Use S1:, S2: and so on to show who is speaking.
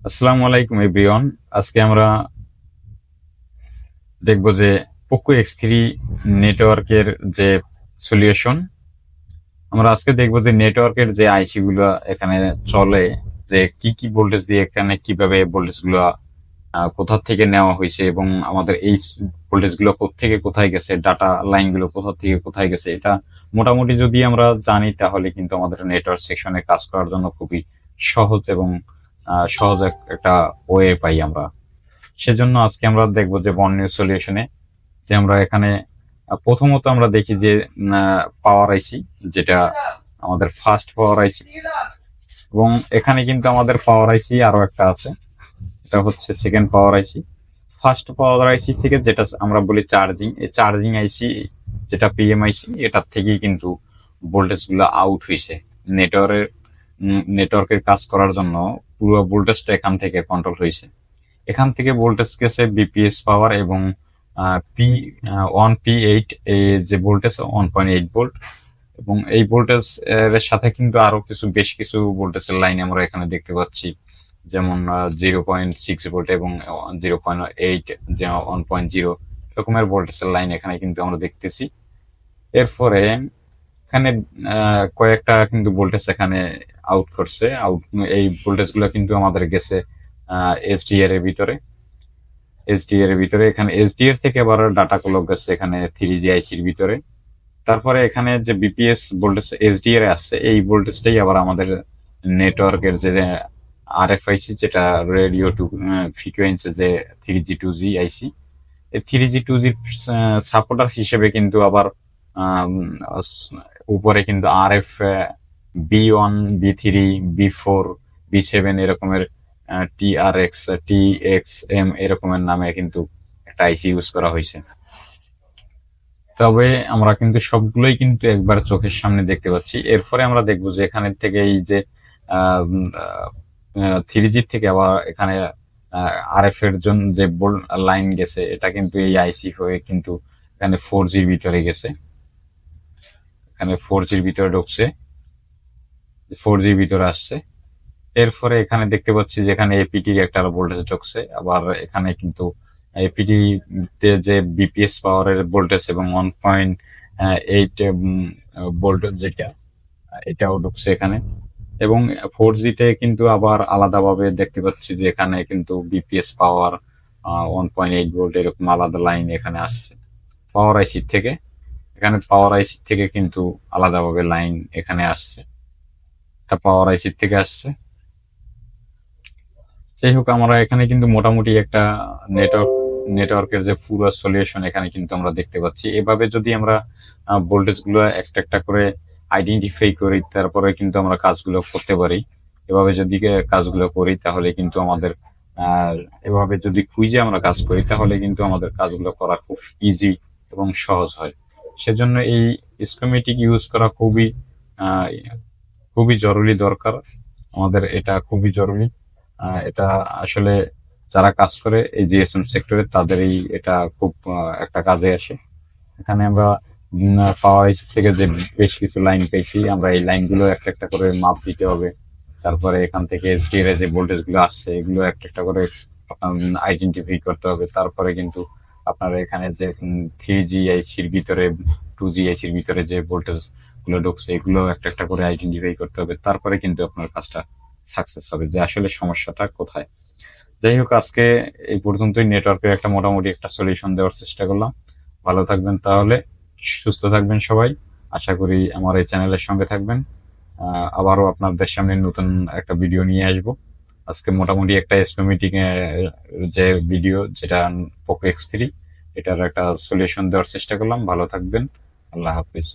S1: আসসালামু আলাইকুম এভরিওয়ান। আজকে আমরা দেখব যে পোকো এক্স 3 নেটওয়ার্কের যে সলিউশন। আমরা আজকে দেখব যে নেটওয়ার্কের যে আইসি গুলো এখানে চলে, যে কি কি ভোল্টেজ দিয়ে এখানে কিভাবে ভোল্টেজ গুলো কোথা থেকে নেওয়া হয়েছে এবং আমাদের এই ভোল্টেজ গুলো থেকে কোথায় গেছে, ডাটা লাইন গুলো কোথা থেকে কোথায় গেছে, এটা মোটামুটি যদি আমরা জানি তাহলে কিন্তু আমাদের নেটওয়ার্ক সেকশনে কাজ করার জন্য খুবই সহজ এবং সহজ একটা ওয়ে পাই আমরা। সেজন্য আজকে আমরা দেখবো যে বর্ণীয় সলিউশনে যে আমরা এখানে প্রথমত আমরা দেখি যে পাওয়ার আইসি, যেটা আমাদের ফার্স্ট পাওয়ার আইসি, এবং এখানে কিন্তু আমাদের পাওয়ার আইসি আরো একটা আছে, এটা হচ্ছে সেকেন্ড পাওয়ার আইসি। ফার্স্ট পাওয়ার আইসি থেকে যেটা আমরা বলি চার্জিং, এই চার্জিং আইসি যেটা পিএমআইসি, এটার থেকেই কিন্তু ভোল্টেজ গুলো আউট হয়েছে নেটওয়ার্কের কাজ করার জন্য। পুরো ভোল্টেজটা এখান থেকে কন্ট্রোল হয়েছে। এখান থেকে ভোল্টেজ গেছে বিপিএস পাওয়ার এবং P1P8, এই যে ভোল্টেজ 1.8 ভোল্ট, এবং এই ভোল্টেজ এর সাথে কিন্তু আরো বেশ কিছু ভোল্টেজের লাইন আমরা এখানে দেখতে পাচ্ছি, যেমন 0.6 ভোল্ট এবং 0.8, 1.0 এরকমের ভোল্টেজের লাইন এখানে কিন্তু আমরা দেখতেছি। এরপরে এখানে কয়েকটা কিন্তু ভোল্টেজ এখানে আউট করছে। এই ভোল্টেজ গুলো কিন্তু আমাদের গেছে এসডিআর এর ভিতরে এখানে এসডিআর থেকে আবার ডাটা গুলো গেছে এখানে 3G আইসির ভিতরে। তারপরে এখানে যে বিপিএস ভোল্টেজ এসডিআর আসছে, এই ভোল্টেজটাই আবার আমাদের নেটওয়ার্কের যে আরএফআইসি, যেটা রেডিও টু ফ্রিকোয়েন্সি, যে 3G 2G আইসি, এই 3G 2G সাপোর্টার হিসেবে কিন্তু আবার উপরে কিন্তু RF B1 B3 B4 B7 এরকমের TRX TXM এরকমের নামে কিন্তু একটা আইসি ইউজ করা হয়েছে। তবে আমরা কিন্তু সবগুলোই কিন্তু একবার চোখের সামনে দেখতে পাচ্ছি। এরপরে আমরা দেখবো যে এখানে থেকে এই যে 3G থেকে আবার এখানে RF এর জন্য যে লাইন গেছে, এটা কিন্তু এই আইসি হয়ে কিন্তু এখানে 4G ভিতরে গেছে, এখানে 4G ভিতরে ঢুকছে, 4G ভিতরে আসছে। এরপরে এখানে দেখতে পাচ্ছি যে এখানে এপিটির একটা ভোল্টেজ ঢুকছে, আবার এখানে কিন্তু এপিটি তে যে বিপিএস পাওয়ারের ভোল্টেজ এবং 1.8 ভোল্ট যেটা, এটাও ঢুকছে এখানে। এবং 4G তে কিন্তু আবার আলাদাভাবে দেখতে পাচ্ছি যে এখানে কিন্তু বিপিএস পাওয়ার 1.8 ভোল্ট এরকম আলাদা লাইন এখানে আসছে পাওয়ার আইসি থেকে। এখানে পাওয়ার আইসি থেকে কিন্তু আলাদাভাবে লাইন এখানে আসছে, এটা পাওয়ার আইসি থেকে আসছে। যাই হোক, আমরা এখানে কিন্তু মোটামুটি একটা নেটওয়ার্কের যে পুরো সলিউশন এখানে কিন্তু আমরা দেখতে পাচ্ছি। এভাবে যদি আমরা ভোল্টেজ গুলো একটা একটা করে আইডেন্টিফাই করি, তারপরে কিন্তু আমরা কাজগুলো করতে পারি। এভাবে যদি কাজগুলো করি তাহলে কিন্তু আমাদের এভাবে যদি কুইজে আমরা কাজ করি তাহলে কিন্তু আমাদের কাজগুলো করা খুব ইজি এবং সহজ হয়। সেজন্য এই স্কিমেটিক ইউজ করা খুবই জরুরি দরকার আমাদের, এটা খুবই জরুরি। এটা আসলে যারা কাজ করে এই জিএসএম সেক্টরে তাদেরই এটা খুব একটা কাজে আসে। এখানে আমরা পাওয়ার থেকে যে বেশ কিছু লাইন পেয়েছি, আমরা এই লাইনগুলো একটা একটা করে মাপ দিতে হবে। তারপরে এখান থেকে এসডিআর যে ভোল্টেজ গুলো আসছে এগুলো একটা একটা করে আইডেন্টিফাই করতে হবে। তারপরে কিন্তু আপনার এখানে যে 3G আইসির ভিতরে 2G আইসির ভিতরে যে ভোল্টেজ গুলো ঢুকছে এগুলো একটা একটা করে আইডেন্টিফাই করতে হবে। তারপরে কিন্তু আপনার কাজটা সাকসেস হবে, যে আসলে সমস্যাটা কোথায়। যাই হোক, আজকে এই পর্যন্তই নেটওয়ার্কের একটা মোটামুটি একটা সলিউশন দেওয়ার চেষ্টা করলাম। ভালো থাকবেন, তাহলে সুস্থ থাকবেন সবাই। আশা করি আমার এই চ্যানেলের সঙ্গে থাকবেন। আবারও আপনাদের সামনে নতুন একটা ভিডিও নিয়ে আসবো। আজকে মোটামুটি একটা স্কিমেটিক যে ভিডিও, যেটা পোকো X3, এটার একটা সলিউশন দেওয়ার চেষ্টা করলাম। ভালো থাকবেন, আল্লাহ হাফিজ।